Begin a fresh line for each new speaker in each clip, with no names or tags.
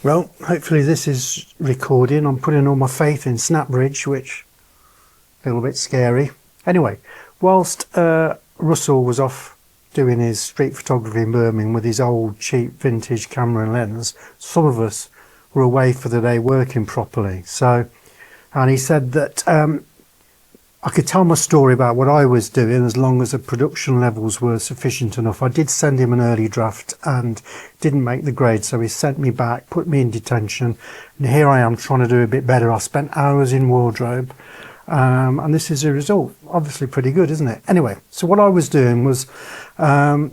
Well, hopefully this is recording. I'm putting all my faith in SnapBridge, which is a little bit scary. Anyway, whilst Russell was off doing his street photography in Birmingham with his old cheap vintage camera and lens, some of us were away for the day working properly. And he said that I could tell my story about what I was doing as long as the production levels were sufficient enough. I did send him an early draft and didn't make the grade, so he sent me back, put me in detention, and here I am trying to do a bit better. I spent hours in wardrobe, and this is the result. Obviously pretty good, isn't it? Anyway, so what I was doing was,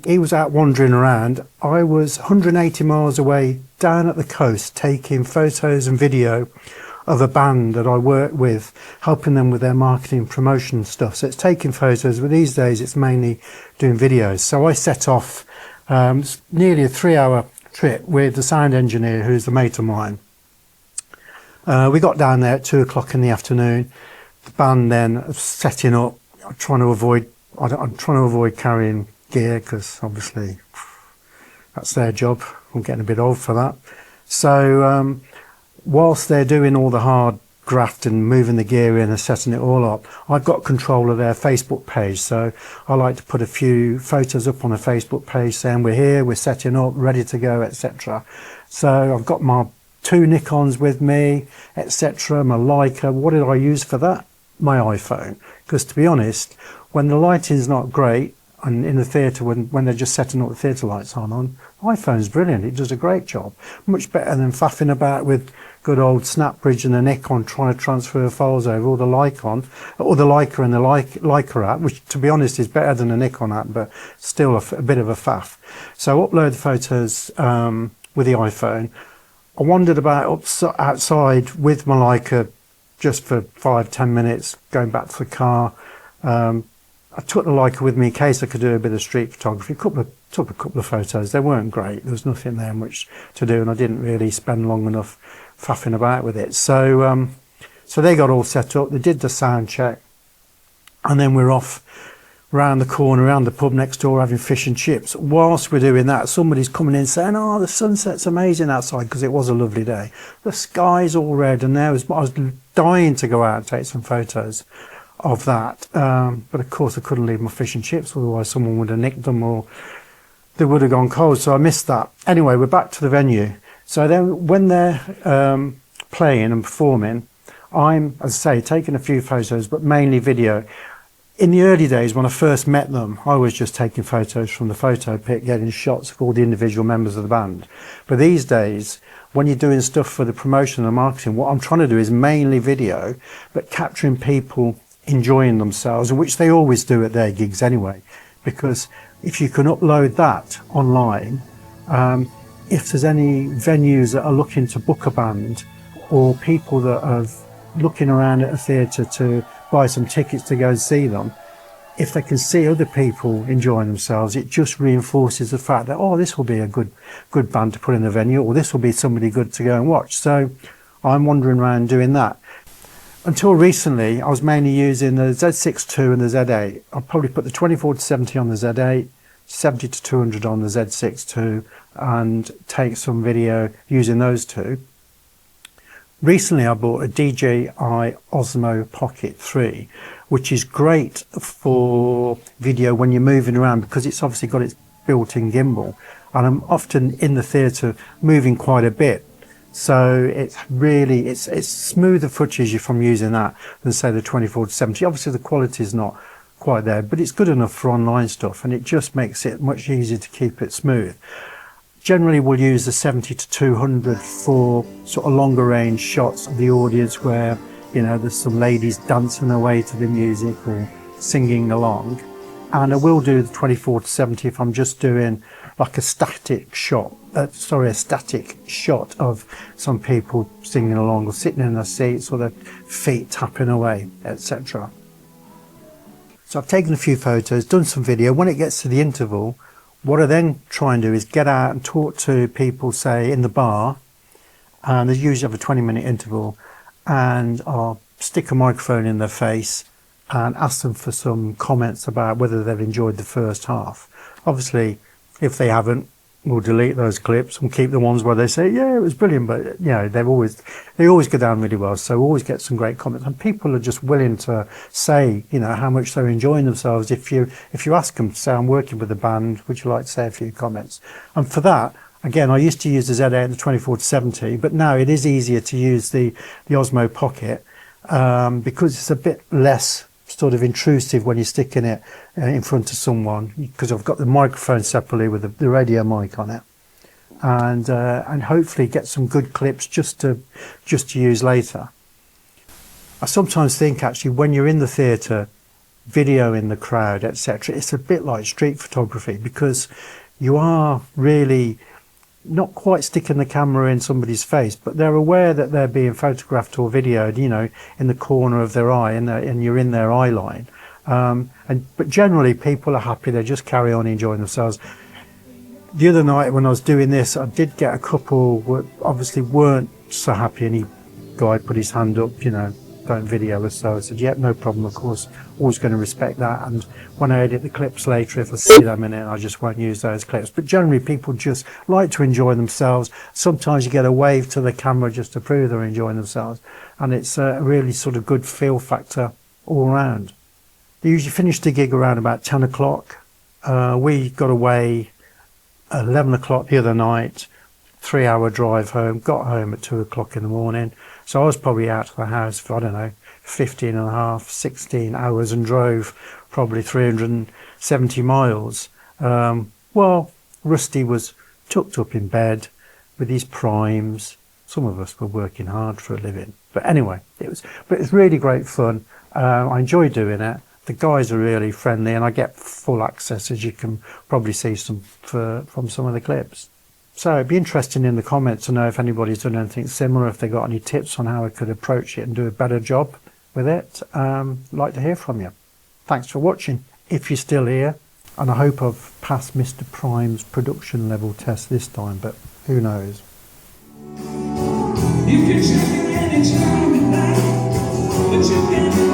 he was out wandering around. I was 180 miles away down at the coast taking photos and video of a band that I work with, helping them with their marketing promotion stuff. So it's taking photos, but these days it's mainly doing videos. So I set off nearly a 3-hour trip with the sound engineer, who's a mate of mine. We got down there at 2 o'clock in the afternoon. The band then setting up. I'm trying to avoid carrying gear because obviously that's their job. I'm getting a bit old for that. So whilst they're doing all the hard graft and moving the gear in and setting it all up, I've got control of their Facebook page. So I like to put a few photos up on a Facebook page saying we're here, we're setting up, ready to go, etc. So I've got my 2 Nikons with me, etc. My Leica. What did I use for that? My iPhone. Because to be honest, when the lighting's not great, and in the theatre, when they're just setting up the theatre lights on, iPhone's brilliant. It does a great job. Much better than faffing about with good old SnapBridge and the Nikon trying to transfer files over, or the Leica and the Leica app, which to be honest is better than the Nikon app, but still a bit of a faff. So upload the photos with the iPhone. I wandered about outside with my Leica just for 5-10 minutes, going back to the car. I took the Leica with me in case I could do a bit of street photography. Took a couple of photos. They weren't great. There was nothing there much to do, and I didn't really spend long enough faffing about with it. So they got all set up. They did the sound check, and then we're off round the corner, around the pub next door, having fish and chips. Whilst we're doing that, somebody's coming in saying, "Oh, the sunset's amazing outside," because it was a lovely day. The sky's all red, and I was dying to go out and take some photos of that, but of course I couldn't leave my fish and chips, otherwise someone would have nicked them or they would have gone cold, so I missed that. Anyway, we're back to the venue. So then when they're playing and performing, I'm, as I say, taking a few photos, but mainly video. In the early days when I first met them, I was just taking photos from the photo pit, getting shots of all the individual members of the band. But these days, when you're doing stuff for the promotion and marketing, what I'm trying to do is mainly video, but capturing people enjoying themselves, which they always do at their gigs anyway, because if you can upload that online, if there's any venues that are looking to book a band, or people that are looking around at a theatre to buy some tickets to go and see them, if they can see other people enjoying themselves, it just reinforces the fact that, oh, this will be a good band to put in the venue, or this will be somebody good to go and watch. So I'm wandering around doing that. Until recently, I was mainly using the Z6 II and the Z8. I'll probably put the 24-70 on the Z8, 70-200 on the Z6 II, and take some video using those two. Recently, I bought a DJI Osmo Pocket 3, which is great for video when you're moving around, because it's obviously got its built-in gimbal. And I'm often in the theatre moving quite a bit. So it's smoother footage if I'm using that than say the 24-70. Obviously the quality is not quite there, but it's good enough for online stuff, and it just makes it much easier to keep it smooth. Generally we'll use the 70-200 for sort of longer range shots of the audience where, you know, there's some ladies dancing away to the music or singing along. And I will do the 24-70 if I'm just doing like a static shot of some people singing along or sitting in their seats or their feet tapping away, etc. So I've taken a few photos, done some video. When it gets to the interval, what I then try and do is get out and talk to people, say in the bar, and they usually have a 20-minute interval, and I'll stick a microphone in their face and ask them for some comments about whether they've enjoyed the first half. Obviously, if they haven't, will delete those clips and keep the ones where they say, yeah, it was brilliant, but you know, they always go down really well. So always get some great comments, and people are just willing to say, you know, how much they're enjoying themselves. If you ask them to say, I'm working with a band, would you like to say a few comments? And for that, again, I used to use the Z8 and the 24-70, but now it is easier to use the Osmo Pocket because it's a bit less sort of intrusive when you're sticking it in front of someone, because I've got the microphone separately with the radio mic on it, and hopefully get some good clips just to use later. I sometimes think actually when you're in the theatre, videoing the crowd, etc., it's a bit like street photography, because you are really not quite sticking the camera in somebody's face, but they're aware that they're being photographed or videoed, you know, in the corner of their eye, and you're in their eye line. But generally people are happy, they just carry on enjoying themselves. The other night when I was doing this, I did get a couple who obviously weren't so happy, and guy put his hand up, you know, don't video us. So I said, yep, no problem, of course, always going to respect that. And when I edit the clips later, if I see them in it, I just won't use those clips. But generally people just like to enjoy themselves. Sometimes you get a wave to the camera just to prove they're enjoying themselves, and it's a really sort of good feel factor all around. They usually finish the gig around about 10 o'clock. We got away 11 o'clock the other night, 3-hour drive home, got home at 2 o'clock in the morning. So I was probably out of the house for, I don't know, 15 and a half, 16 hours, and drove probably 370 miles. Well, Rusty was tucked up in bed with his primes. Some of us were working hard for a living. But anyway, it's really great fun. I enjoy doing it. The guys are really friendly, and I get full access, as you can probably see from some of the clips. So it'd be interesting in the comments to know if anybody's done anything similar, if they got any tips on how I could approach it and do a better job with it. I'd like to hear from you. Thanks for watching, if you're still here, and I hope I've passed Mr. Prime's production level test this time, but who knows.
You can check it anytime at night, but you can